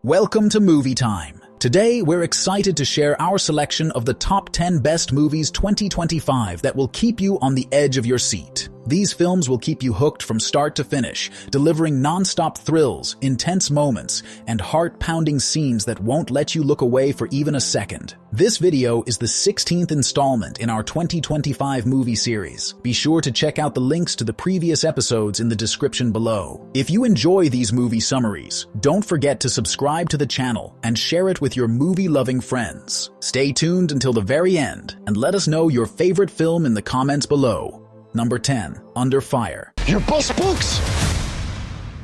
Welcome to Movie Time. Today, we're excited to share our selection of the top 10 best movies 2025 that will keep you on the edge of your seat. These films will keep you hooked from start to finish, delivering non-stop thrills, intense moments, and heart-pounding scenes that won't let you look away for even a second. This video is the 16th installment in our 2025 movie series. Be sure to check out the links to the previous episodes in the description below. If you enjoy these movie summaries, don't forget to subscribe to the channel and share it with your movie-loving friends. Stay tuned until the very end and let us know your favorite film in the comments below. Number 10, Under Fire. Your bus books!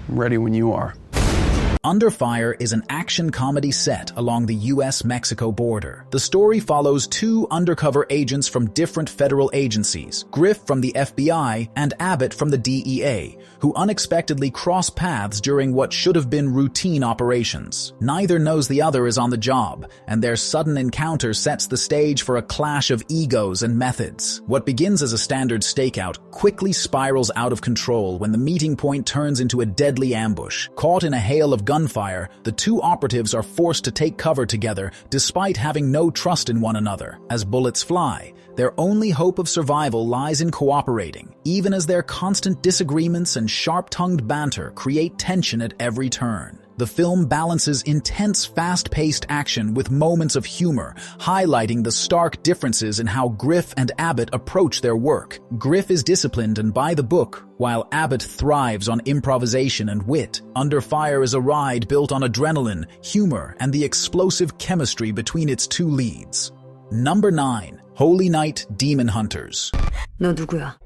I'm ready when you are. Under Fire is an action comedy set along the US-Mexico border. The story follows two undercover agents from different federal agencies, Griff from the FBI and Abbott from the DEA, who unexpectedly cross paths during what should have been routine operations. Neither knows the other is on the job, and their sudden encounter sets the stage for a clash of egos and methods. What begins as a standard stakeout quickly spirals out of control when the meeting point turns into a deadly ambush. Caught in a hail of gunfire, the two operatives are forced to take cover together despite having no trust in one another. As bullets fly, their only hope of survival lies in cooperating, even as their constant disagreements and sharp-tongued banter create tension at every turn. The film balances intense, fast-paced action with moments of humor, highlighting the stark differences in how Griff and Abbott approach their work. Griff is disciplined and by the book, while Abbott thrives on improvisation and wit. Under Fire is a ride built on adrenaline, humor, and the explosive chemistry between its two leads. Number 9, Holy Night: Demon Hunters. 너 누구야?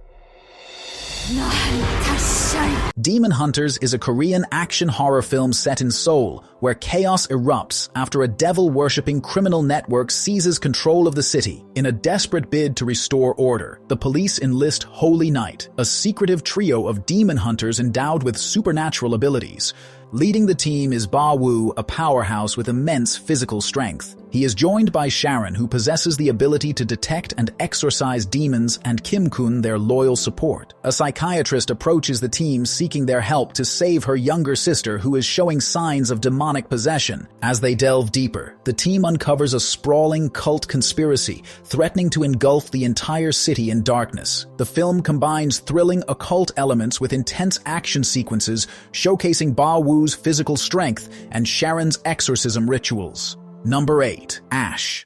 Demon Hunters is a Korean action horror film set in Seoul, where chaos erupts after a devil-worshipping criminal network seizes control of the city. In a desperate bid to restore order, the police enlist Holy Night, a secretive trio of demon hunters endowed with supernatural abilities. Leading the team is Ba Woo, a powerhouse with immense physical strength. He is joined by Sharon, who possesses the ability to detect and exorcise demons, and Kim Kun, their loyal support. A psychiatrist approaches the team seeking their help to save her younger sister, who is showing signs of demonic possession. As they delve deeper, the team uncovers a sprawling cult conspiracy, threatening to engulf the entire city in darkness. The film combines thrilling occult elements with intense action sequences, showcasing Ba Woo's physical strength and Sharon's exorcism rituals. Number 8, Ash.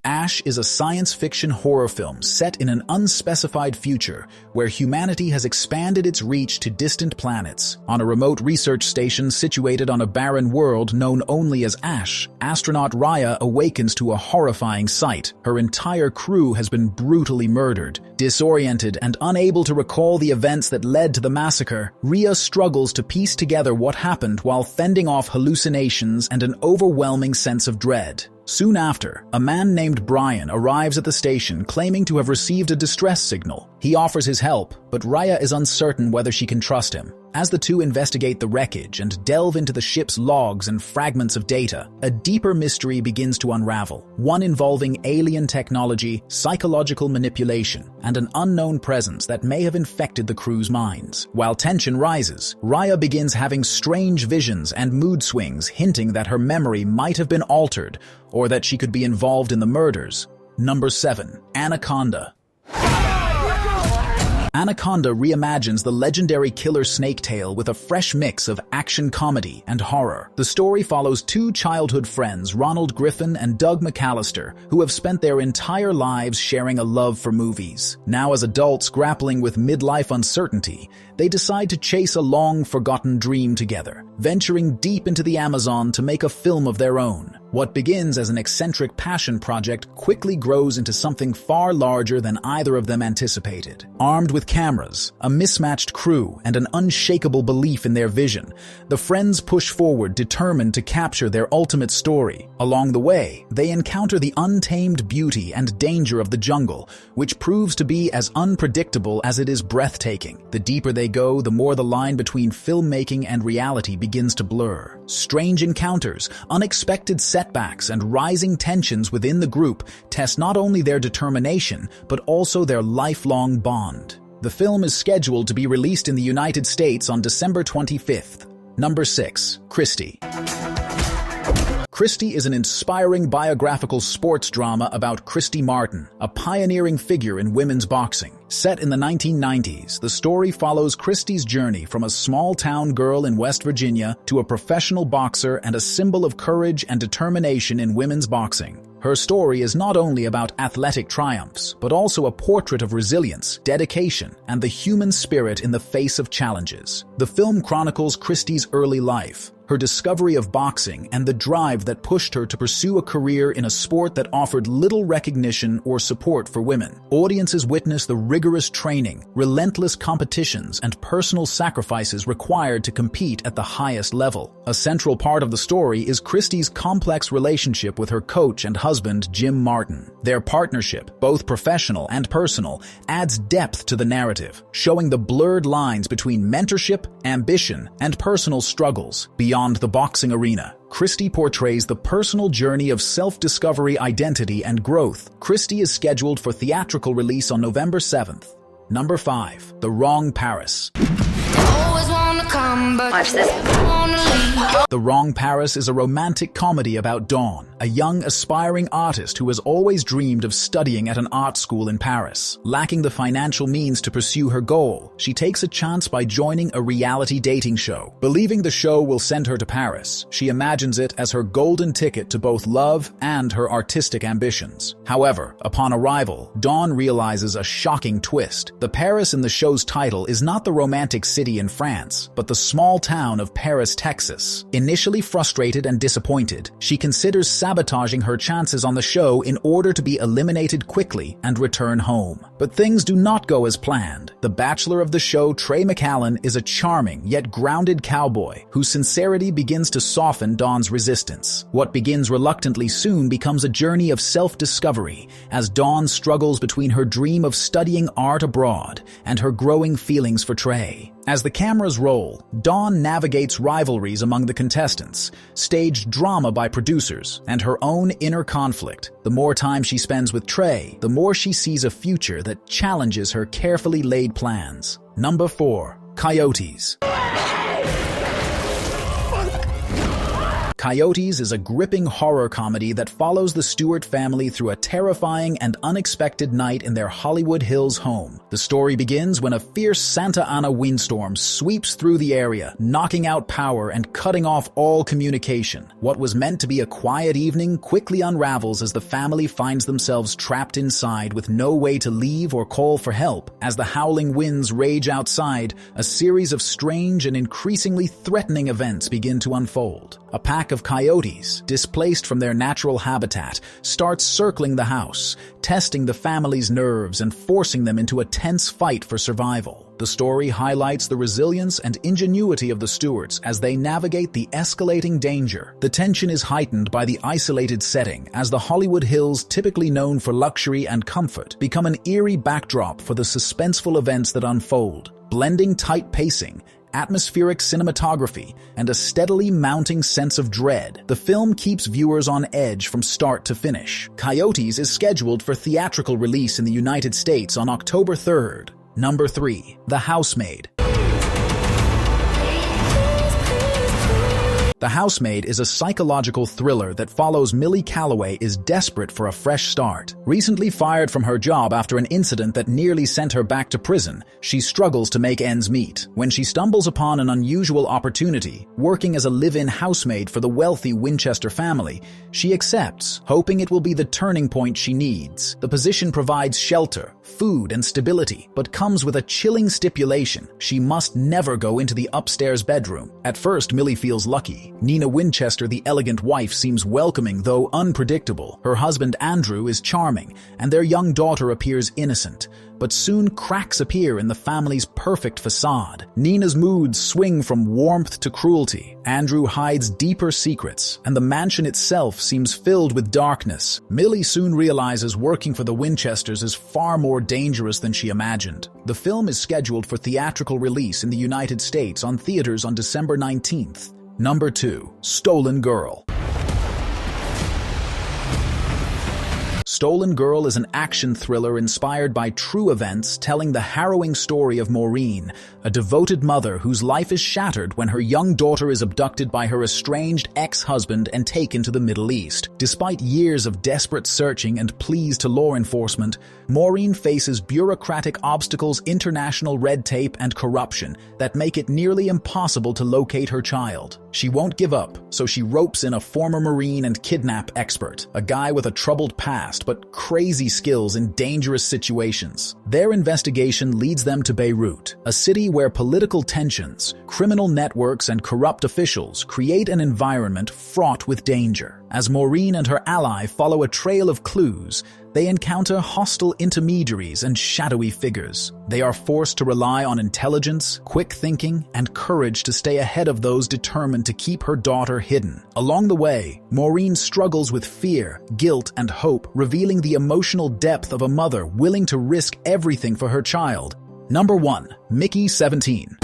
Ash is a science fiction horror film set in an unspecified future where humanity has expanded its reach to distant planets. On a remote research station situated on a barren world known only as Ash, astronaut Raya awakens to a horrifying sight. Her entire crew has been brutally murdered. Disoriented and unable to recall the events that led to the massacre, Rhea struggles to piece together what happened while fending off hallucinations and an overwhelming sense of dread. Soon after, a man named Brian arrives at the station claiming to have received a distress signal. He offers his help, but Raya is uncertain whether she can trust him. As the two investigate the wreckage and delve into the ship's logs and fragments of data, a deeper mystery begins to unravel, one involving alien technology, psychological manipulation, and an unknown presence that may have infected the crew's minds. While tension rises, Raya begins having strange visions and mood swings, hinting that her memory might have been altered or that she could be involved in the murders. Number 7, Anaconda. Anaconda reimagines the legendary killer snake tale with a fresh mix of action comedy and horror. The story follows two childhood friends, Ronald Griffin and Doug McAllister, who have spent their entire lives sharing a love for movies. Now, as adults grappling with midlife uncertainty, they decide to chase a long-forgotten dream together, venturing deep into the Amazon to make a film of their own. What begins as an eccentric passion project quickly grows into something far larger than either of them anticipated. Armed with cameras, a mismatched crew, and an unshakable belief in their vision, the friends push forward, determined to capture their ultimate story. Along the way, they encounter the untamed beauty and danger of the jungle, which proves to be as unpredictable as it is breathtaking. The deeper they go, the more the line between filmmaking and reality begins to blur. Strange encounters, unexpected setbacks, and rising tensions within the group test not only their determination, but also their lifelong bond. The film is scheduled to be released in the United States on December 25th. Number 6. Christy. Christy is an inspiring biographical sports drama about Christy Martin, a pioneering figure in women's boxing. Set in the 1990s, the story follows Christy's journey from a small-town girl in West Virginia to a professional boxer and a symbol of courage and determination in women's boxing. Her story is not only about athletic triumphs, but also a portrait of resilience, dedication, and the human spirit in the face of challenges. The film chronicles Christy's early life, her discovery of boxing, and the drive that pushed her to pursue a career in a sport that offered little recognition or support for women. Audiences witness the rigorous training, relentless competitions, and personal sacrifices required to compete at the highest level. A central part of the story is Christy's complex relationship with her coach and husband, Jim Martin. Their partnership, both professional and personal, adds depth to the narrative, showing the blurred lines between mentorship, ambition, and personal struggles. Beyond the boxing arena, Christy portrays the personal journey of self-discovery, identity, and growth. Christy is scheduled for theatrical release on November 7th. Number 5. The Wrong Paris. Watch this. The Wrong Paris is a romantic comedy about Dawn, a young aspiring artist who has always dreamed of studying at an art school in Paris. Lacking the financial means to pursue her goal, she takes a chance by joining a reality dating show. Believing the show will send her to Paris, she imagines it as her golden ticket to both love and her artistic ambitions. However, upon arrival, Dawn realizes a shocking twist. The Paris in the show's title is not the romantic city in France, but the small town of Paris, Texas. Initially frustrated and disappointed, she considers sabotaging her chances on the show in order to be eliminated quickly and return home. But things do not go as planned. The bachelor of the show, Trey McAllen, is a charming yet grounded cowboy whose sincerity begins to soften Dawn's resistance. What begins reluctantly soon becomes a journey of self-discovery as Dawn struggles between her dream of studying art abroad and her growing feelings for Trey. As the cameras roll, Dawn navigates rivalries among the contestants, staged drama by producers, and her own inner conflict. The more time she spends with Trey, the more she sees a future that challenges her carefully laid plans. Number 4. Coyotes. Coyotes is a gripping horror comedy that follows the Stewart family through a terrifying and unexpected night in their Hollywood Hills home. The story begins when a fierce Santa Ana windstorm sweeps through the area, knocking out power and cutting off all communication. What was meant to be a quiet evening quickly unravels as the family finds themselves trapped inside with no way to leave or call for help. As the howling winds rage outside, a series of strange and increasingly threatening events begin to unfold. A pack of coyotes, displaced from their natural habitat, starts circling the house, testing the family's nerves and forcing them into a tense fight for survival. The story highlights the resilience and ingenuity of the Stewarts as they navigate the escalating danger. The tension is heightened by the isolated setting, as the Hollywood Hills, typically known for luxury and comfort, become an eerie backdrop for the suspenseful events that unfold. Blending tight pacing, atmospheric cinematography, and a steadily mounting sense of dread, the film keeps viewers on edge from start to finish. Coyotes is scheduled for theatrical release in the United States on October 3rd. Number 3. The Housemaid. The Housemaid is a psychological thriller that follows Millie Calloway is desperate for a fresh start. Recently fired from her job after an incident that nearly sent her back to prison, she struggles to make ends meet. When she stumbles upon an unusual opportunity, working as a live-in housemaid for the wealthy Winchester family, she accepts, hoping it will be the turning point she needs. The position provides shelter, food, and stability, but comes with a chilling stipulation: she must never go into the upstairs bedroom. At first, Millie feels lucky. Nina Winchester, the elegant wife, seems welcoming though unpredictable. Her husband Andrew is charming, and their young daughter appears innocent. But soon cracks appear in the family's perfect facade. Nina's moods swing from warmth to cruelty. Andrew hides deeper secrets, and the mansion itself seems filled with darkness. Millie soon realizes working for the Winchesters is far more dangerous than she imagined. The film is scheduled for theatrical release in the United States on theaters on December 19th. Number 2. Stolen Girl. Stolen Girl is an action thriller inspired by true events telling the harrowing story of Maureen, a devoted mother whose life is shattered when her young daughter is abducted by her estranged ex-husband and taken to the Middle East. Despite years of desperate searching and pleas to law enforcement, Maureen faces bureaucratic obstacles, international red tape, and corruption that make it nearly impossible to locate her child. She won't give up, so she ropes in a former Marine and kidnap expert, a guy with a troubled past but crazy skills in dangerous situations. Their investigation leads them to Beirut, a city where political tensions, criminal networks, and corrupt officials create an environment fraught with danger. As Maureen and her ally follow a trail of clues, they encounter hostile intermediaries and shadowy figures. They are forced to rely on intelligence, quick thinking, and courage to stay ahead of those determined to keep her daughter hidden. Along the way, Maureen struggles with fear, guilt, and hope, revealing the emotional depth of a mother willing to risk everything for her child. Number 1. Mickey 17.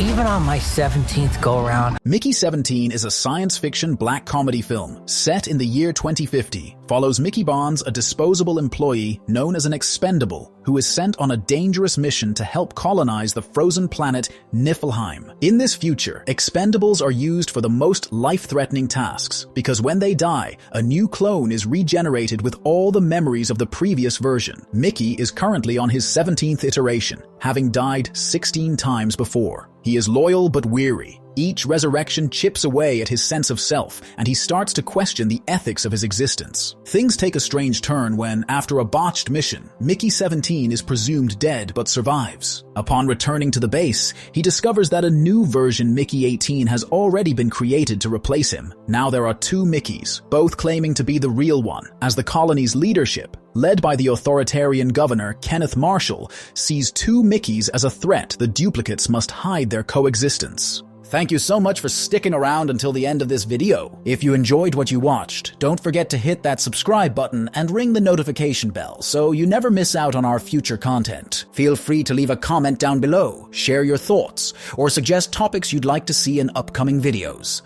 Even on my 17th go-around. Mickey 17 is a science fiction black comedy film set in the year 2050. Follows Mickey Bonds, a disposable employee known as an expendable, who is sent on a dangerous mission to help colonize the frozen planet Niflheim. In this future, expendables are used for the most life-threatening tasks, because when they die, a new clone is regenerated with all the memories of the previous version. Mickey is currently on his 17th iteration, having died 16 times before. He is loyal but weary. Each resurrection chips away at his sense of self, and he starts to question the ethics of his existence. Things take a strange turn when, after a botched mission, Mickey 17 is presumed dead but survives. Upon returning to the base, he discovers that a new version, Mickey 18, has already been created to replace him. Now there are two Mickeys, both claiming to be the real one, as the colony's leadership, led by the authoritarian governor Kenneth Marshall, sees two Mickeys as a threat. The duplicates must hide their coexistence. Thank you so much for sticking around until the end of this video. If you enjoyed what you watched, don't forget to hit that subscribe button and ring the notification bell so you never miss out on our future content. Feel free to leave a comment down below, share your thoughts, or suggest topics you'd like to see in upcoming videos.